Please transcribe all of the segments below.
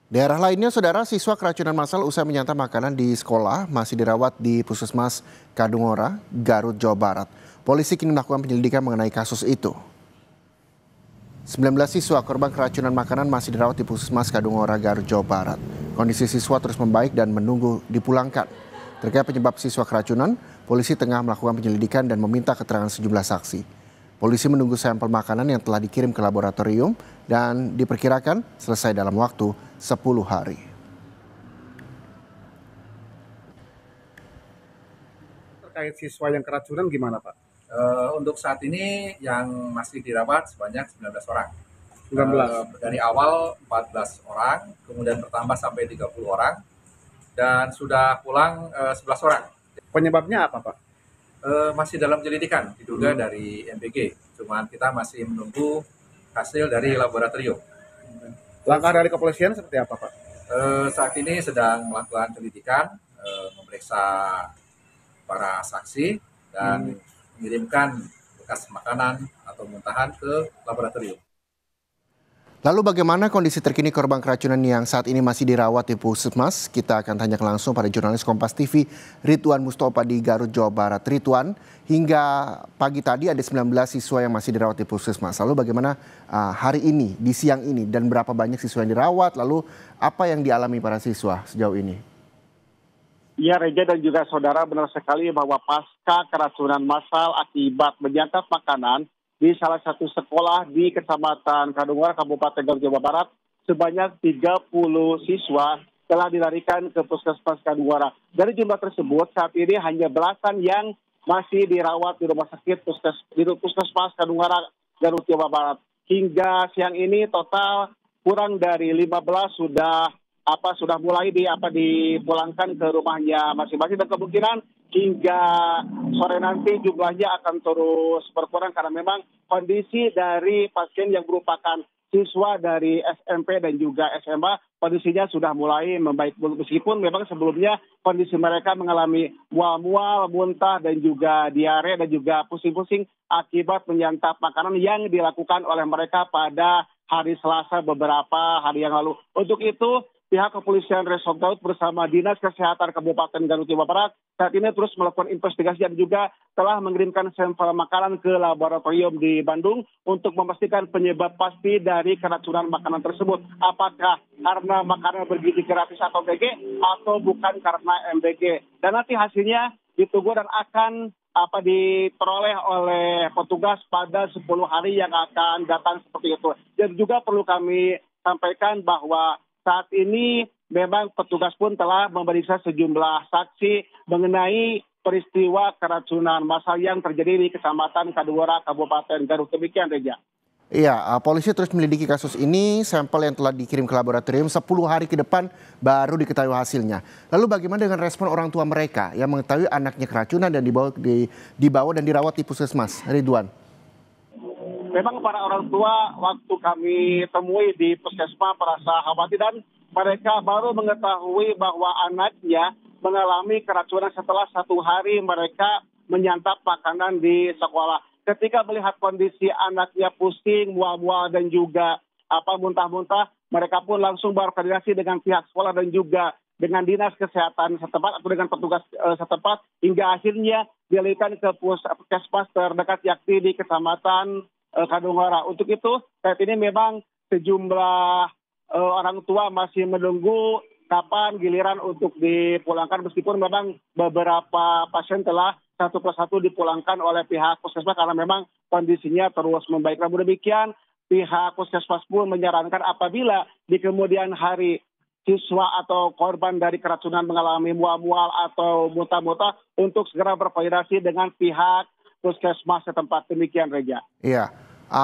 Daerah lainnya, saudara, siswa keracunan massal usai menyantap makanan di sekolah masih dirawat di Puskesmas Kadungora, Garut, Jawa Barat. Polisi kini melakukan penyelidikan mengenai kasus itu. 19 siswa korban keracunan makanan masih dirawat di Puskesmas Kadungora, Garut, Jawa Barat. Kondisi siswa terus membaik dan menunggu dipulangkan. Terkait penyebab siswa keracunan, polisi tengah melakukan penyelidikan dan meminta keterangan sejumlah saksi. Polisi menunggu sampel makanan yang telah dikirim ke laboratorium dan diperkirakan selesai dalam waktu 10 hari. Terkait siswa yang keracunan gimana, Pak? Untuk saat ini yang masih dirawat sebanyak 19 orang. 19. Dari awal 14 orang, kemudian bertambah sampai 30 orang, dan sudah pulang 11 orang. Penyebabnya apa, Pak? Masih dalam penyelidikan, diduga dari MBG. Cuman kita masih menunggu hasil dari laboratorium. Langkah dari kepolisian seperti apa, Pak? Saat ini sedang melakukan penyelidikan, memeriksa para saksi, dan mengirimkan bekas makanan atau muntahan ke laboratorium. Lalu bagaimana kondisi terkini korban keracunan yang saat ini masih dirawat di Puskesmas? Kita akan tanyakan langsung pada jurnalis Kompas TV Ridwan Mustofa di Garut, Jawa Barat. Ridwan, hingga pagi tadi ada 19 siswa yang masih dirawat di Puskesmas. Lalu bagaimana hari ini, di siang ini, dan berapa banyak siswa yang dirawat? Lalu apa yang dialami para siswa sejauh ini? Ya, Reja dan juga saudara, benar sekali bahwa pasca keracunan massal akibat menyantap makanan di salah satu sekolah di Kecamatan Kadungora, Kabupaten Garut, Jawa Barat, sebanyak 30 siswa telah dilarikan ke Puskesmas Kadungora. Dari jumlah tersebut, saat ini hanya belasan yang masih dirawat di rumah sakit Puskesmas Kadungora, Garut, Jawa Barat. Hingga siang ini total kurang dari 15 sudah mulai dipulangkan ke rumahnya masing-masing, dan kemungkinan hingga sore nanti jumlahnya akan terus berkurang karena memang kondisi dari pasien yang merupakan siswa dari SMP dan juga SMA kondisinya sudah mulai membaik, meskipun memang sebelumnya kondisi mereka mengalami mual-mual, muntah dan juga diare dan juga pusing-pusing akibat menyantap makanan yang dilakukan oleh mereka pada hari Selasa beberapa hari yang lalu. Untuk itu, pihak kepolisian Resort Garut bersama Dinas Kesehatan Kabupaten Garut, Jawa Barat saat ini terus melakukan investigasi dan juga telah mengirimkan sampel makanan ke laboratorium di Bandung untuk memastikan penyebab pasti dari keracunan makanan tersebut. Apakah karena makanan bergizi gratis atau MBG atau bukan karena MBG. Dan nanti hasilnya ditunggu dan akan diperoleh oleh petugas pada 10 hari yang akan datang seperti itu. Dan juga perlu kami sampaikan bahwa saat ini memang petugas pun telah memeriksa sejumlah saksi mengenai peristiwa keracunan massal yang terjadi di Kecamatan Kadungora, Kabupaten Garut. Demikian, Reja. Iya, polisi terus melidiki kasus ini. Sampel yang telah dikirim ke laboratorium 10 hari ke depan baru diketahui hasilnya. Lalu bagaimana dengan respon orang tua mereka yang mengetahui anaknya keracunan dan dibawa dan dirawat di Puskesmas? Ridwan. Memang para orang tua waktu kami temui di Puskesmas merasa khawatir dan mereka baru mengetahui bahwa anaknya mengalami keracunan setelah 1 hari mereka menyantap makanan di sekolah. Ketika melihat kondisi anaknya pusing, mual-mual dan juga muntah-muntah, mereka pun langsung berkoordinasi dengan pihak sekolah dan juga dengan dinas kesehatan setempat atau dengan petugas setempat hingga akhirnya dialihkan ke puskesmas terdekat yakni di Kecamatan Kadungora. Untuk itu saat ini memang sejumlah orang tua masih menunggu kapan giliran untuk dipulangkan, meskipun memang beberapa pasien telah satu persatu dipulangkan oleh pihak puskesmas karena memang kondisinya terus membaik. Namun demikian pihak puskesmas pun menyarankan apabila di kemudian hari siswa atau korban dari keracunan mengalami mual-mual atau muntah-muntah untuk segera berkoordinasi dengan pihak puskesmas setempat. Demikian, Reja. Iya,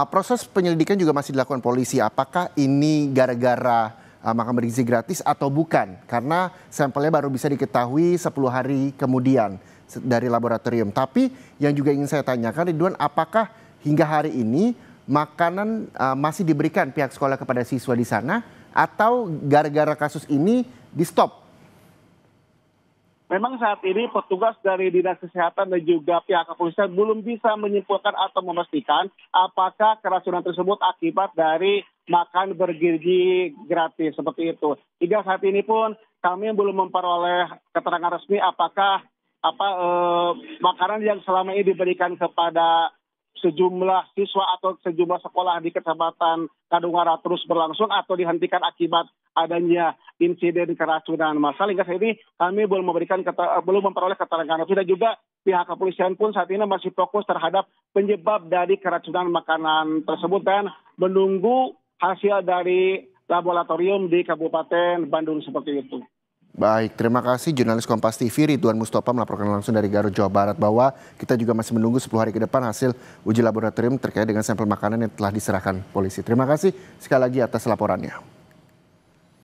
proses penyelidikan juga masih dilakukan polisi. Apakah ini gara-gara makan bergizi gratis atau bukan? Karena sampelnya baru bisa diketahui 10 hari kemudian dari laboratorium. Tapi yang juga ingin saya tanyakan, Ridwan, apakah hingga hari ini makanan masih diberikan pihak sekolah kepada siswa di sana atau gara-gara kasus ini di stop? Memang saat ini petugas dari Dinas Kesehatan dan juga pihak kepolisian belum bisa menyimpulkan atau memastikan apakah keracunan tersebut akibat dari makan bergizi gratis seperti itu. Hingga saat ini pun kami belum memperoleh keterangan resmi apakah makanan yang selama ini diberikan kepada sejumlah siswa atau sejumlah sekolah di Kecamatan Kadungora terus berlangsung atau dihentikan akibat adanya insiden keracunan massal. Hingga saat ini kami belum memperoleh keterangan resmi, dan juga pihak kepolisian pun saat ini masih fokus terhadap penyebab dari keracunan makanan tersebut dan menunggu hasil dari laboratorium di Kabupaten Bandung seperti itu. Baik, terima kasih jurnalis Kompas TV Ridwan Mustofa melaporkan langsung dari Garut, Jawa Barat, bahwa kita juga masih menunggu 10 hari ke depan hasil uji laboratorium terkait dengan sampel makanan yang telah diserahkan polisi. Terima kasih sekali lagi atas laporannya.